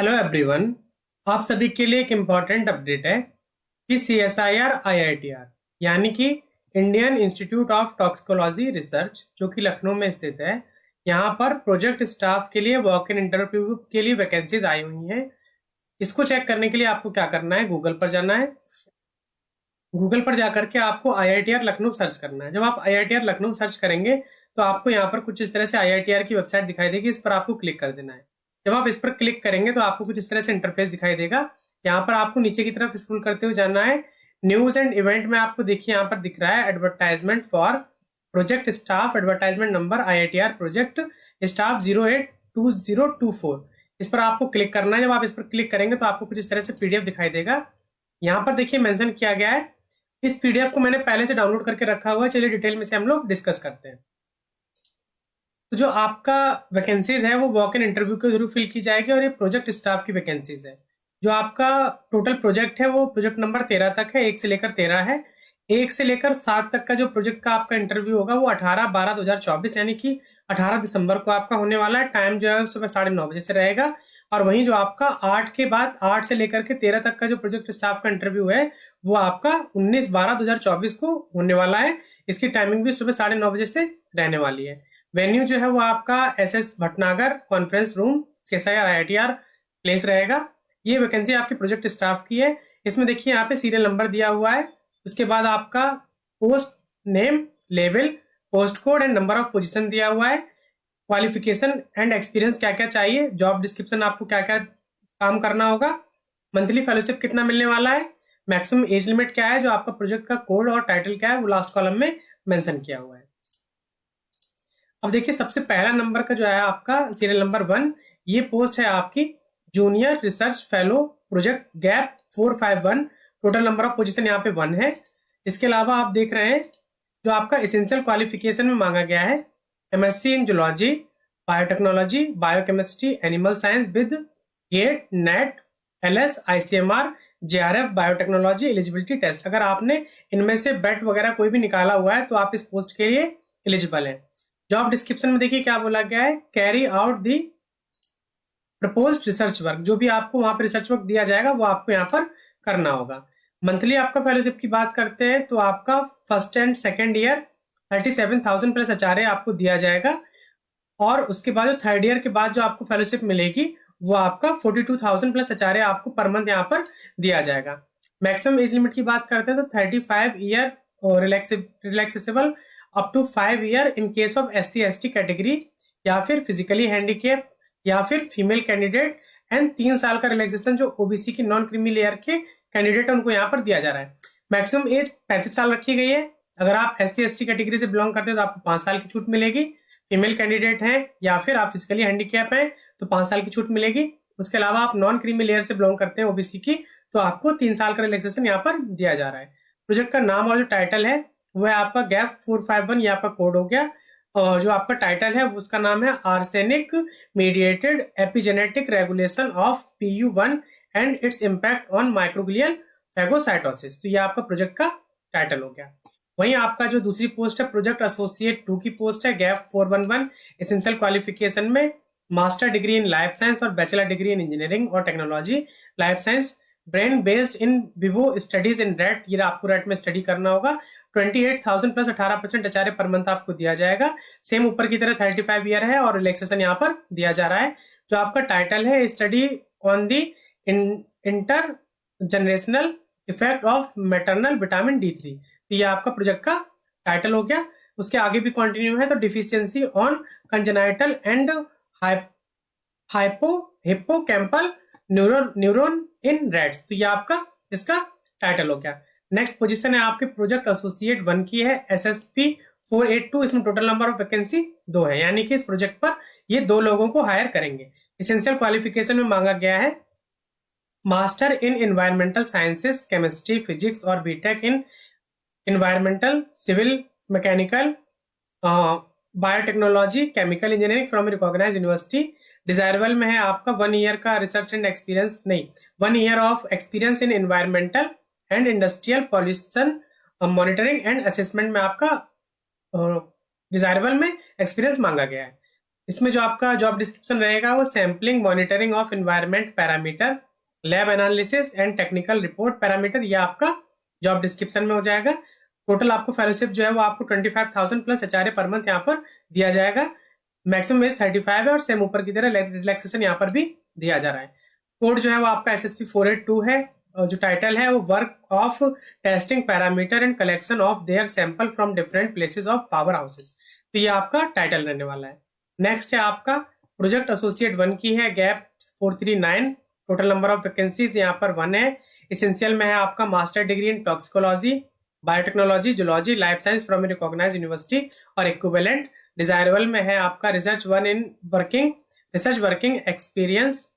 Hello everyone. आप सभी के लिए एक इम्पॉर्टेंट अपडेट है कि CSIR IITR यानी कि Indian institute of toxicology research जो कि लखनऊ में स्थित है, यहाँ पर प्रोजेक्ट स्टाफ के लिए वॉक इन इंटरव्यू के लिए वैकेंसीज आई हुई हैं। इसको चेक करने के लिए आपको क्या करना है, गूगल पर जाना है। गूगल पर जाकर के आपको IITR लखनऊ सर्च करना है। जब आप IITR लखनऊ सर्च करेंगे तो आपको यहाँ पर कुछ इस तरह से IITR की वेबसाइट दिखाई देगी। इस पर आपको क्लिक कर देना है। जब आप इस पर क्लिक करेंगे तो आपको कुछ इस तरह से इंटरफेस दिखाई देगा। यहाँ पर आपको नीचे की तरफ स्क्रॉल करते हुए जाना है। न्यूज एंड इवेंट में आपको देखिए यहाँ पर दिख रहा है advertisement for project staff, advertisement number IITR project staff 082024। इस पर आपको क्लिक करना है। जब आप इस पर क्लिक करेंगे तो आपको कुछ इस तरह से PDF दिखाई देगा। यहाँ पर देखिए मेंशन किया गया है। इस PDF को मैंने पहले से डाउनलोड करके रखा हुआ है। चलिए डिटेल में से हम लोग डिस्कस करते हैं। तो जो आपका वैकेंसीज है वो वॉक इन इंटरव्यू के थ्रू फिल की जाएगी और ये प्रोजेक्ट स्टाफ की वैकेंसीज है। जो आपका टोटल प्रोजेक्ट है वो प्रोजेक्ट नंबर 13 तक है। 1 से लेकर 13 है। 1 से लेकर 7 तक का जो प्रोजेक्ट का आपका इंटरव्यू होगा वो 18/12/2024 यानी कि 18 दिसंबर को आपका होने वाला है। टाइम जो है सुबह 9:30 बजे से रहेगा। और वहीं जो आपका 8 के बाद 8 से लेकर के 13 तक का जो प्रोजेक्ट स्टाफ का इंटरव्यू है वो आपका 19/12/2024 को होने वाला है। इसकी टाइमिंग भी सुबह 9:30 बजे से रहने वाली है। वेन्यू जो है वो आपका SS Bhatnagar conference room CSIR IITR place रहेगा। ये वैकेंसी आपके प्रोजेक्ट स्टाफ की है। इसमें देखिए यहाँ पे सीरियल नंबर दिया हुआ है। उसके बाद आपका post name, level, post code and number of position दिया हुआ है। क्वालिफिकेशन एंड एक्सपीरियंस क्या क्या चाहिए, जॉब डिस्क्रिप्शन आपको क्या क्या काम करना होगा, मंथली फेलोशिप कितना मिलने वाला है, मैक्सिमम एज लिमिट क्या है, जो आपका प्रोजेक्ट का कोड और टाइटल क्या है वो लास्ट कॉलम में मेंशन किया हुआ है। अब देखिए सबसे पहला नंबर का जो है आपका सीरियल नंबर 1, ये पोस्ट है आपकी junior research fellow project gap 451। Total number of position यहाँ पे 1 है। इसके अलावा आप देख रहे हैं जो आपका एसेंशियल क्वालिफिकेशन में मांगा गया है MSc in zoology, biotechnology, biochemistry, animal science with GATE, NET, LS, ICMR, JRF, biotechnology eligibility test. अगर आपने इनमें से बेट वगैरह कोई भी निकाला हुआ है तो आप इस पोस्ट के लिए एलिजिबल हैं। जॉब डिस्क्रिप्शन में देखिए क्या बोला गया है, कैरी आउट दी प्रपोज्ड रिसर्च वर्क। जो भी आपको वहां पर रिसर्च वर्क दिया जाएगा वो आपको यहाँ पर करना होगा। मंथली आपका फेलोशिप की बात करते हैं तो आपका first and second year 37,000 plus HRA आपको दिया जाएगा। और उसके बाद जो थर्ड ईयर के बाद जो आपको फेलोशिप मिलेगी वो आपका 42,000 प्लस HRA आपको पर मंथ यहाँ पर दिया जाएगा। मैक्सिमम एज लिमिट की बात करते हैं तो 35 ईयर और relaxable up to 5 year in case of SC ST category या फिर फिजिकली हैंडीकेप या फिर फीमेल कैंडिडेट। एंड 3 साल का रिलैक्सेशन जो OBC की नॉन क्रीमी लेयर के कैंडिडेट है उनको यहाँ पर दिया जा रहा है। मैक्सिमम एज 35 साल रखी गई है। अगर आप SC ST कैटेगरी से बिलोंग करते हैं तो आपको 5 साल की छूट मिलेगी। फीमेल कैंडिडेट हैं या फिर आप फिजिकली हैंडीकैप हैं तो 5 साल की छूट मिलेगी। उसके अलावा आप नॉन क्रीमी लेयर से बिलोंग करते हैं OBC की तो आपको 3 साल का रिलैक्सेशन यहाँ पर दिया जा रहा है। प्रोजेक्ट का नाम और जो टाइटल है वह आपका गैप 451, ये आपका कोड हो गया। और जो आपका टाइटल है उसका नाम है arsenic mediated epigenetic regulation of PU1 and its impact on microglial phagocytosis. तो ये आपका प्रोजेक्ट का टाइटल हो गया। वहीं आपका जो दूसरी पोस्ट है प्रोजेक्ट एसोसिएट 2 की पोस्ट है गैप 411। एसेंशियल क्वालिफिकेशन में master degree in life science और बैचलर डिग्री इन इंजीनियरिंग और technology, life science, brain based in vivo studies in rat. ये आपको रैट में स्टडी करना होगा। 28,000 प्लस 18% HRA पर मंथ आपको दिया जाएगा। सेम ऊपर की तरह 35 ईयर है और रिलैक्सेशन यहाँ पर दिया जा रहा है। जो आपका टाइटल है study on the inter generational effect of maternal vitamin D3। तो ये आपका प्रोजेक्ट का टाइटल हो गया। उसके आगे भी कंटिन्यू है तो deficiency on congenital and hippocampal neuron in rats. तो ये आपका इसका टाइटल हो गया। नेक्स्ट पोजीशन है आपके प्रोजेक्ट एसोसिएट 1 की है SSP 482। इसमें टोटल नंबर ऑफ वैकेंसी 2 है यानी कि इस प्रोजेक्ट पर ये 2 लोगों को हायर करेंगे। एसेंशियल क्वालिफिकेशन में मांगा गया है master in environmental sciences, chemistry, physics और BTech in environmental, civil, mechanical, biotechnology, chemical engineering from recognised university. Desirable में है आपका 1 ईयर का रिसर्च एंड एक्सपीरियंस, नहीं 1 year of experience in environmental and industrial pollution monitoring and assessment में आपका desirable में experience मांगा गया है। इसमें जो आपका जॉब डिस्क्रिप्शन रहेगा वो sampling monitoring of environment parameter, lab analysis and technical report parameter, ये आपका जॉब डिस्क्रिप्शन में हो जाएगा। टोटल आपको फेलोशिप जो है वो आपको 25,000 प्लस एचआरए पर मंथ यहाँ पर दिया जाएगा। मैक्सिमम एज 35 है और सेम ऊपर की तरह रिलैक्सेशन यहाँ पर भी दिया जा रहा है। कोड जो है वो आपका SSP 482 है। जो टाइटल है वो work of testing parameter and collection of their sample from different places of power houses, तो ये आपका टाइटल रहने वाला है। नेक्स्ट है आपका प्रोजेक्ट एसोसिएट 1 की है, gap 439। Total number of vacancies यहाँ पर 1 है। इसेंशियल में है आपका master degree in toxicology, biotechnology, zoology, life science from recognised university और इक्विवेलेंट। डिजायरेबल में है आपका research working experience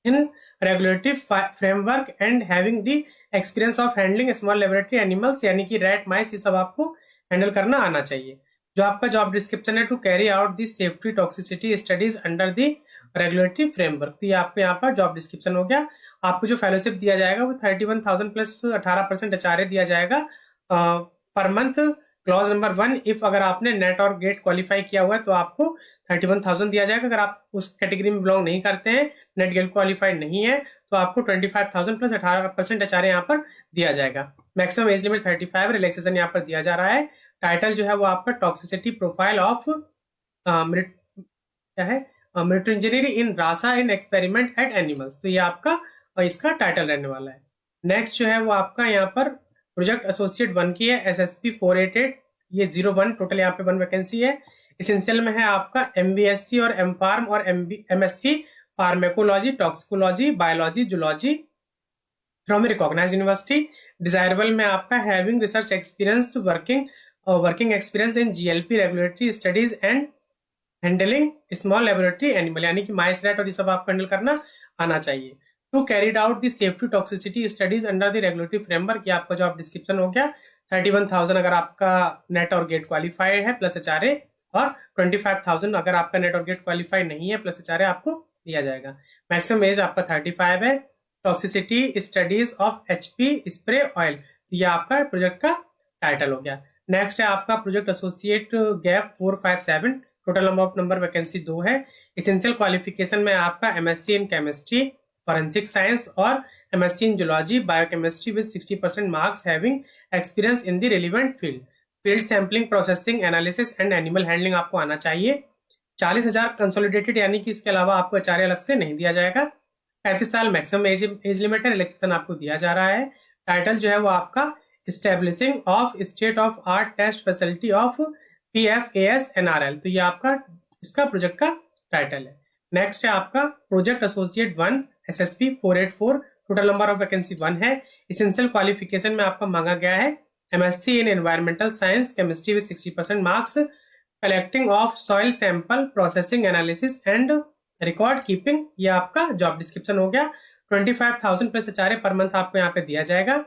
in regulatory framework and having the experience of handling small laboratory animals, यानी कि रैट, माइस, ये सब आपको हैंडल करना आना चाहिए। जो आपका जॉब डिस्क्रिप्शन है, to carry out the safety toxicity studies under the regulatory framework, तो ये आपको यहाँ पर जॉब डिस्क्रिप्शन हो गया। आपको जो फेलोशिप दिया जाएगा वो 31,000 प्लस 18% एचआरए दिया जाएगा per month. Clause number 1, if अगर आपने नेट और गेट क्वालिफाई किया हुआ है तो आपको 31,000 दिया जाएगा। अगर आप उस कैटेगरी में बिलोंग नहीं करते हैं, नेट गेट क्वालिफाइड नहीं है, तो आपको 25,000 प्लस 18% एचआरए यहाँ पर दिया जाएगा। मैक्सिमम एज लिमिट 35, रिलैक्सेशन यहाँ पर दिया जा रहा है। टाइटल जो है वो आपका टॉक्सिसिटी प्रोफाइल ऑफ क्या है, म्यूटेंजेनिटी इन रासा इन एक्सपेरिमेंट एट एनिमल्स, तो ये आपका इसका टाइटल रहने वाला है। नेक्स्ट जो है वो आपका यहाँ पर प्रोजेक्ट एसोसिएट 1 की है, SSP 488, ये 01। टोटल यहाँ पे 1 वैकेंसी है। इसेंशियल में है आपका MBSc और MPharm और MSc pharmacology, toxicology, biology, zoology from recognised university. Desirable में आपका having research experience working experience in GLP regulatory studies and handling small laboratory animal, यानी कि माइस, रैट और ये सब आपको हैंडल करना आना चाहिए। To carried out the safety toxicity studies under the regulatory framework, ये आपका जॉब डिस्क्रिप्शन हो गया। 31,000 अगर आपका नेट और गेट क्वालिफाइड है प्लस एचआरए, और 25,000 अगर आपका नेट और गेट क्वालिफाइड नहीं है प्लस एचआरए आपको दिया जाएगा। मैक्सिमम एज आपका 35 है। Toxicity studies of HP spray oil, तो ये आपका प्रोजेक्ट का टाइटल हो गया। नेक्स्ट है आपका project associate gap 457। Total number vacancy 2 है। इसेंशियल क्वालिफिकेशन में आपका MSc in chemistry, forensic science और MSc in zoology, biochemistry with 60% marks, having experience in the relevant field sampling, processing, analysis and animal handling आपको आना चाहिए। 40,000 consolidated, यानी कि इसके अलावा आपको एचआरए अलग से नहीं दिया जाएगा। 35 साल मैक्सिमम एज लिमिट है। रिलैक्सेशन आपको दिया जा रहा है। टाइटल जो है वो आपका establishing of state of art test facility of PFAS NRL, तो ये आपका इसका प्रोजेक्ट का टाइटल है। नेक्स्ट है आपका project associate 1 SSP 484। Total number of vacancy 1 है। इसेंशियल क्वालिफिकेशन में आपका मांगा गया है MSc in environmental science chemistry with 60% marks, collecting of soil sample, processing, analysis and record keeping, ये आपका जॉब डिस्क्रिप्शन हो गया। 25,000 प्लस एचआरए पर मंथ आपको यहाँ पे दिया जाएगा।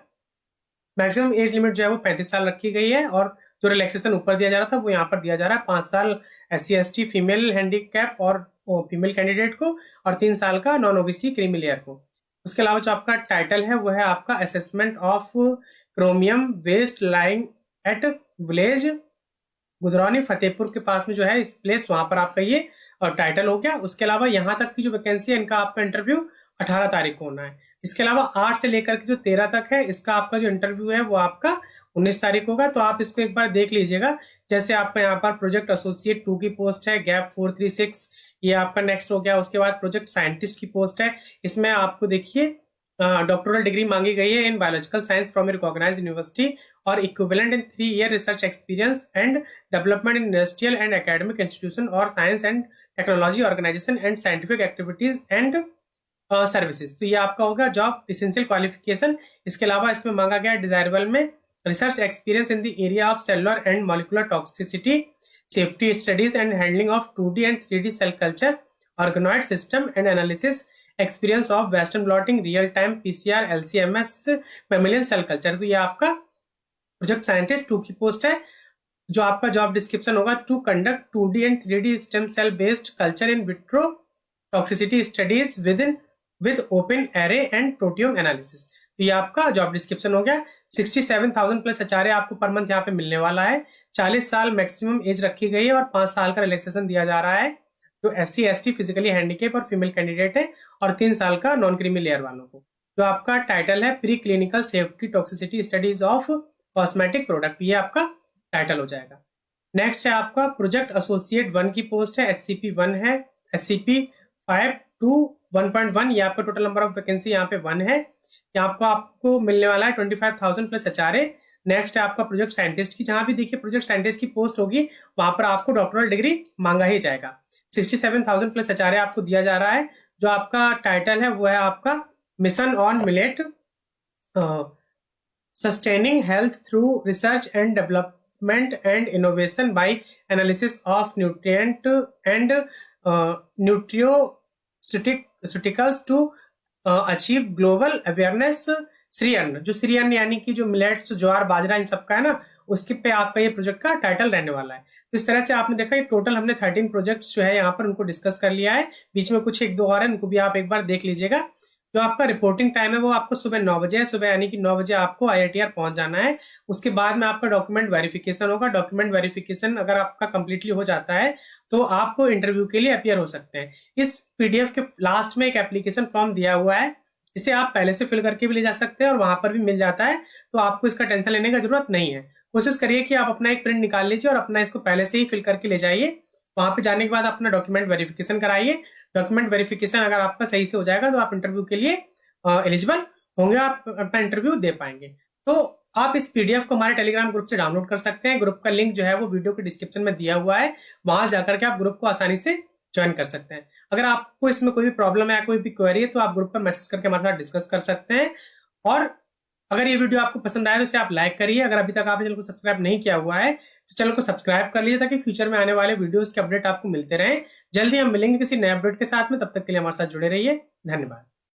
मैक्सिमम एज लिमिट जो है वो 35 साल रखी गई है, और जो रिलैक्सेशन ऊपर दिया जा रहा था वो यहाँ पर दिया जा रहा है। 5 साल SC/ST फीमेल हैंडीकैप और फीमेल कैंडिडेट को, और 3 साल का नॉन OBC क्रीमी लेयर को। उसके अलावा जो आपका टाइटल है वो है आपका assessment of chromium waste lying at village Gudrauni, Fatehpur के पास में जो है इस प्लेस, वहां पर आपका ये टाइटल हो गया। उसके अलावा यहाँ तक की जो वैकेंसी है इनका आपका इंटरव्यू 18 तारीख को होना है। इसके अलावा 8 से लेकर के जो 13 तक है इसका आपका जो इंटरव्यू है वो आपका 19 तारीख होगा। तो आप इसको एक बार देख लीजिएगा। जैसे आपका यहाँ पर प्रोजेक्ट एसोसिएट 2 की पोस्ट है, गैप 436, ये आपका नेक्स्ट हो गया। उसके बाद प्रोजेक्ट साइंटिस्ट की पोस्ट है, इसमें आपको देखिए डॉक्टरल डिग्री मांगी गई है in biological science from recognised university और equivalent in 3 year research experience and development in industrial and academic institution और science and technology organisation and scientific activities and services. तो ये आपका होगा जॉब इसेंशियल क्वालिफिकेशन। इसके अलावा इसमें मांगा गया डिजायरेबल में research experience in the area of cellular and molecular toxicity, safety studies and handling of 2D and 3D cell culture, organoid system and analysis, experience of western blotting, real time PCR, LC-MS, mammalian cell culture. तो ये आपका project scientist 2 की post है। जो आपका job description होगा, to conduct 2D and 3D stem cell based culture in vitro toxicity studies with open array and proteome analysis. तो ये आपका जॉब डिस्क्रिप्शन हो गया। 67,000 प्लस एचआरए आपको पर मंथ यहाँ पे मिलने वाला है। 40 साल मैक्सिमम एज रखी गई है और 5 साल का रिलैक्सेशन दिया जा रहा है। जो SC ST फिजिकली हैंडीकेप और फीमेल कैंडिडेट है, और 3 साल का नॉन क्रीमी लेयर वालों को। जो आपका टाइटल है pre clinical safety toxicity studies of cosmetic product, ये आपका टाइटल हो जाएगा। नेक्स्ट है आपका प्रोजेक्ट एसोसिएट 1 की पोस्ट है, SCP 1 है, SCP 5 to 1.1, ये आपका टोटल नंबर ऑफ वैकेंसी यहाँ पे 1 है। यहाँ पर आपको मिलने वाला है 25,000 प्लस HRA। नेक्स्ट है आपका प्रोजेक्ट साइंटिस्ट की, जहां भी देखिए प्रोजेक्ट साइंटिस्ट की पोस्ट होगी वहां पर आपको डॉक्टरल डिग्री मांगा ही जाएगा। 67,000 प्लस HRA आपको दिया जा रहा है। जो आपका टाइटल है वो है आपका mission on millet sustaining health through research and development and innovation by analysis of nutrient and nutraceuticals to achieve global awareness Shri Anna. जो श्री अन्न यानी कि जो मिलेट्स, ज्वार, बाजरा, इन सबका है ना, उसके पे आपका ये प्रोजेक्ट का टाइटल रहने वाला है। तो इस तरह से आपने देखा ये टोटल हमने 13 प्रोजेक्ट्स जो है यहाँ पर उनको डिस्कस कर लिया है। बीच में कुछ 1-2 और है, उनको भी आप एक बार देख लीजिएगा। जो आपका रिपोर्टिंग टाइम है वो आपको सुबह 9 बजे है, सुबह यानी कि 9 बजे आपको IITR पहुंच जाना है। उसके बाद में आपका डॉक्यूमेंट वेरिफिकेशन होगा। डॉक्यूमेंट वेरिफिकेशन अगर आपका कंप्लीटली हो जाता है तो आप इंटरव्यू के लिए अपीयर हो सकते हैं। इस PDF के लास्ट में एक एप्लीकेशन फॉर्म दिया हुआ है, इसे आप पहले से फिल करके भी ले जा सकते हैं और वहां पर भी मिल जाता है, तो आपको इसका टेंशन लेने का जरूरत नहीं है। कोशिश करिए कि आप अपना एक प्रिंट निकाल लीजिए और अपना इसको पहले से ही फिल करके ले जाइए। वहां पे जाने के बाद अपना डॉक्यूमेंट वेरिफिकेशन कराइए। डॉक्यूमेंट वेरिफिकेशन अगर आपका सही से हो जाएगा तो आप इंटरव्यू के लिए एलिजिबल होंगे, आप अपना इंटरव्यू दे पाएंगे। तो आप इस PDF को हमारे टेलीग्राम ग्रुप से डाउनलोड कर सकते हैं। ग्रुप का लिंक जो है वो वीडियो के डिस्क्रिप्शन में दिया हुआ है, वहां जाकर के आप ग्रुप को आसानी से ज्वाइन कर सकते हैं। अगर आपको इसमें कोई भी प्रॉब्लम है, कोई भी क्वेरी है, तो आप ग्रुप पर मैसेज करके हमारे साथ डिस्कस कर सकते हैं। और अगर ये वीडियो आपको पसंद आया तो इसे आप लाइक करिए। अगर अभी तक आपने चैनल को सब्सक्राइब नहीं किया हुआ है तो चैनल को सब्सक्राइब कर लीजिए, ताकि फ्यूचर में आने वाले वीडियोस के अपडेट आपको मिलते रहें। जल्दी हम मिलेंगे किसी नए अपडेट के साथ में, तब तक के लिए हमारे साथ जुड़े रहिए। धन्यवाद।